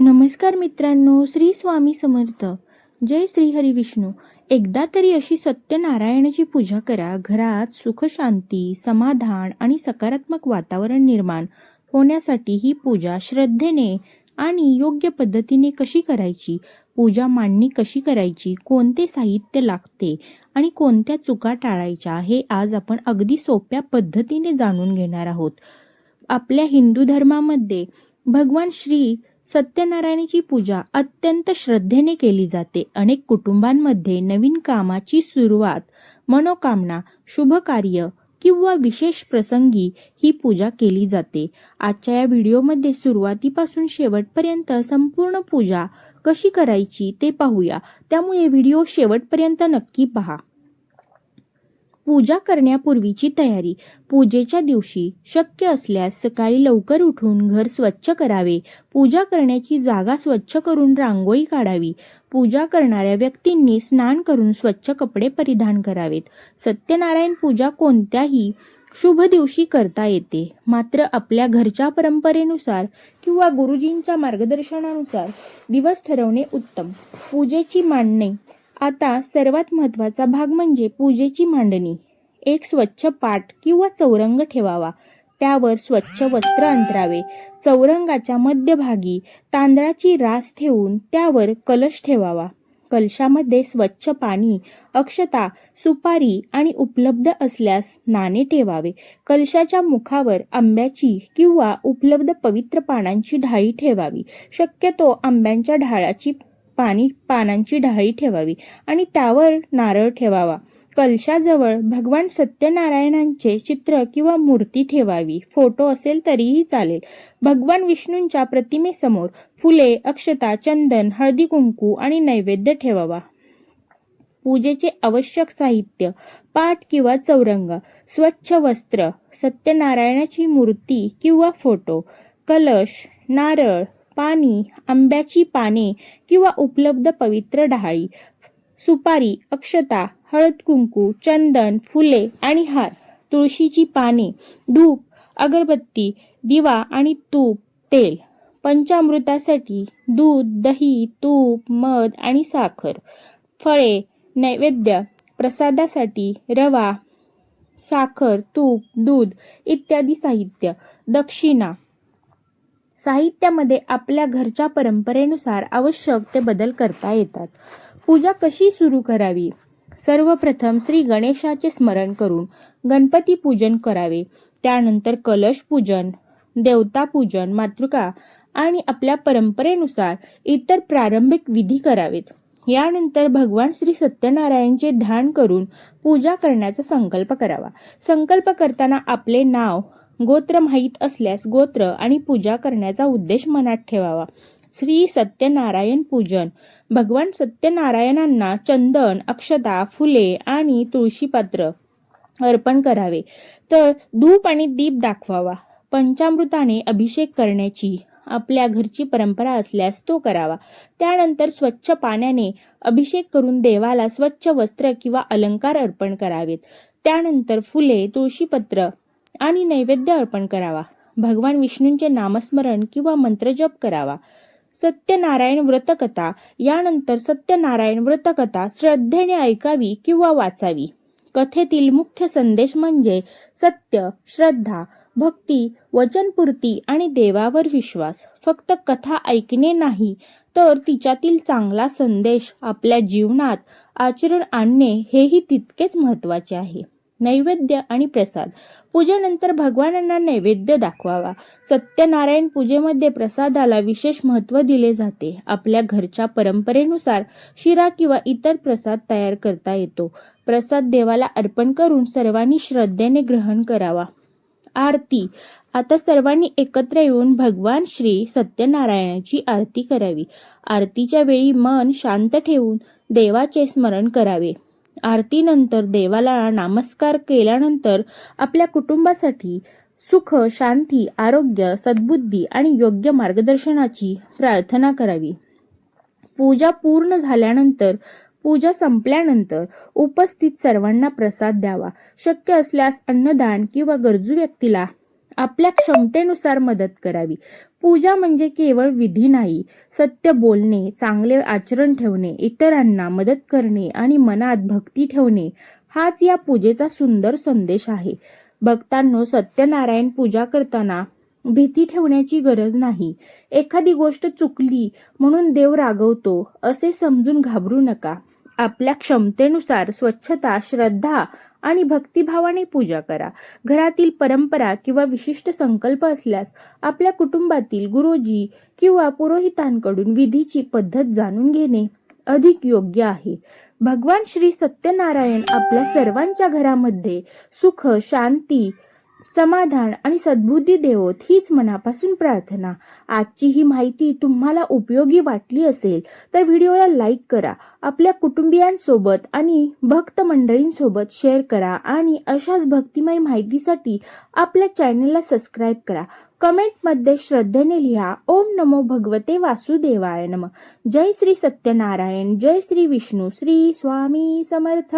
नमस्कार मित्रांनो, श्री स्वामी समर्थ. जय श्री हरी विष्णू. एकदा तरी अशी सत्यनारायणाची पूजा करा. घरात सुख, शांती, समाधान आणि सकारात्मक वातावरण निर्माण होण्यासाठी ही पूजा श्रद्धेने आणि योग्य पद्धतीने कशी करायची, पूजा मांडणी कशी करायची, कोणते साहित्य लागते आणि कोणत्या चुका टाळायच्या हे आज आपण अगदी सोप्या पद्धतीने जाणून घेणार आहोत. आपल्या हिंदू धर्मामध्ये भगवान श्री सत्यनारायणाची पूजा अत्यंत श्रद्धेने केली जाते. अनेक कुटुंबांमध्ये नवीन कामाची सुरुवात, मनोकामना, शुभ कार्य किंवा विशेष प्रसंगी ही पूजा केली जाते. आजच्या या व्हिडिओमध्ये सुरुवातीपासून शेवटपर्यंत संपूर्ण पूजा कशी करायची ते पाहूया. त्यामुळे व्हिडिओ शेवटपर्यंत नक्की पहा. पूजा करण्यापूर्वीची तयारी. पूजेच्या दिवशी शक्य असल्यास सकाळी लवकर उठून घर स्वच्छ करावे. पूजा करण्याची जागा स्वच्छ करून रांगोळी काढावी. पूजा करणाऱ्या व्यक्तींनी स्नान करून स्वच्छ कपडे परिधान करावेत. सत्यनारायण पूजा कोणत्याही शुभ दिवशी करता येते, मात्र आपल्या घरच्या परंपरेनुसार किंवा गुरुजींच्या मार्गदर्शनानुसार दिवस ठरवणे उत्तम. पूजेची मांडणी. आता सर्वात महत्त्वाचा भाग म्हणजे पूजेची मांडणी. एक स्वच्छ पाट किंवा चौरंग ठेवावा. त्यावर स्वच्छ वस्त्र अंतरावे. चौरंगाच्या मध्यभागी तांदळाची रास ठेवून त्यावर कलश ठेवावा. कलशामध्ये स्वच्छ पाणी, अक्षता, सुपारी आणि उपलब्ध असल्यास नाणे ठेवावे. कलशाच्या मुखावर आंब्याची किंवा उपलब्ध पवित्र पानांची ढाळी ठेवावी. शक्यतो आंब्यांच्या ढाळाची पानांची ढाळी ठेवावी आणि त्यावर नारळ ठेवावा. कलशाजवळ भगवान सत्यनारायणांचे चित्र किंवा मूर्ती ठेवावी. फोटो असेल तरीही चालेल. भगवान विष्णूंच्या प्रतिमेसमोर फुले, अक्षता, चंदन, हळदी कुंकू आणि नैवेद्य ठेवावा. पूजेचे आवश्यक साहित्य. पाट किंवा चौरंग, स्वच्छ वस्त्र, सत्यनारायणाची मूर्ती किंवा फोटो, कलश, नारळ, पाणी, आंब्याची पाने किंवा उपलब्ध पवित्र ढाळी, सुपारी, अक्षता, हळद कुंकू, चंदन, फुले आणि हार, तुळशीची पाने, धूप, अगरबत्ती, दिवा आणि तूप, तेल. पंचामृतासाठी दूध, दही, तूप, मध आणि साखर. फळे, नैवेद्य. प्रसादासाठी रवा, साखर, तूप, दूध इत्यादी साहित्य. दक्षिणा. साहित्यामध्ये आपल्या घरच्या परंपरेनुसार आवश्यक ते बदल करता येतात. पूजा कशी सुरू करावी. सर्वप्रथम श्री गणेशाचे स्मरण करून गणपती पूजन करावे. त्यानंतर कलश पूजन, देवता पूजन, मातृका आणि आपल्या परंपरेनुसार इतर प्रारंभिक विधी करावेत. यानंतर भगवान श्री सत्यनारायणचे ध्यान करून पूजा करण्याचा संकल्प करावा. संकल्प करताना आपले नाव, गोत्र माहीत असल्यास गोत्र आणि पूजा करण्याचा उद्देश मनात ठेवावा. श्री सत्यनारायण पूजन. भगवान सत्यनारायणांना चंदन, अक्षता, फुले आणि तुळशीपत्र अर्पण करावे. तर धूप आणि दीप दाखवावा. पंचामृताने अभिषेक करण्याची आपल्या घरची परंपरा असल्यास तो करावा. त्यानंतर स्वच्छ पाण्याने अभिषेक करून देवाला स्वच्छ वस्त्र किंवा अलंकार अर्पण करावेत. त्यानंतर फुले, तुळशीपत्र आणि नैवेद्य अर्पण करावा. भगवान विष्णूंचे नामस्मरण किंवा मंत्रजप करावा. सत्यनारायण व्रतकथा. यानंतर सत्यनारायण व्रतकथा श्रद्धेने ऐकावी किंवा वाचावी. कथेतील मुख्य संदेश म्हणजे सत्य, श्रद्धा, भक्ती, वचनपूर्ती आणि देवावर विश्वास. फक्त कथा ऐकणे नाही, तर तिच्यातील चांगला संदेश आपल्या जीवनात आचरण आणणे हेही तितकेच महत्त्वाचे आहे. नैवेद्य आणि प्रसाद. पूजेनंतर भगवानांना नैवेद्य दाखवावा. सत्यनारायण पूजेमध्ये प्रसादाला विशेष महत्त्व दिले जाते. आपल्या घरच्या परंपरेनुसार शिरा किंवा इतर प्रसाद तयार करता येतो. प्रसाद देवाला अर्पण करून सर्वांनी श्रद्धेने ग्रहण करावा. आरती. आता सर्वांनी एकत्र येऊन भगवान श्री सत्यनारायणाची आरती करावी. आरतीच्या वेळी मन शांत ठेवून देवाचे स्मरण करावे. आरतीनंतर देवाला नमस्कार केल्यानंतर आपल्या कुटुंबासाठी सुख, शांती, आरोग्य, सद्बुद्धी आणि योग्य मार्गदर्शनाची प्रार्थना करावी. पूजा पूर्ण झाल्यानंतर, पूजा संपल्यानंतर उपस्थित सर्वांना प्रसाद द्यावा. शक्य असल्यास अन्नदान किंवा गरजू व्यक्तीला आपल्या क्षमतेनुसार मदत करावी. पूजा म्हणजे केवळ विधी नाही, सत्य बोलणे, चांगले आचरण ठेवणे, इतरांना मदत करणे आणि मनात भक्ती ठेवणे हाच या पूजेचा सुंदर संदेश आहे. भक्तांनो, सत्यनारायण पूजा करताना भीती ठेवण्याची गरज नाही. एखादी गोष्ट चुकली म्हणून देव रागवतो असे समजून घाबरू नका. आपल्या क्षमतेनुसार स्वच्छता, श्रद्धा आणि भक्तिभावाने पूजा करा. घरातील परंपरा किंवा विशिष्ट संकल्प असल्यास आपल्या कुटुंबातील गुरुजी किंवा पुरोहितांकडून विधीची पद्धत जाणून घेणे अधिक योग्य आहे. भगवान श्री सत्यनारायण आपल्या सर्वांच्या घरामध्ये सुख, शांती, समाधान आणि सद्बुद्धी देवोत हीच मनापासून प्रार्थना. आजची ही माहिती तुम्हाला उपयोगी वाटली असेल तर व्हिडिओला लाईक करा, आपल्या कुटुंबियांसोबत आणि भक्त मंडळींसोबत शेअर करा आणि अशाच भक्तिमय माहितीसाठी आपल्या चॅनलला सबस्क्राईब करा. कमेंटमध्ये श्रद्धेने लिहा, ओम नमो भगवते वासुदेवाय नमः. जय श्री सत्यनारायण, जय श्री विष्णू, श्री स्वामी समर्थ.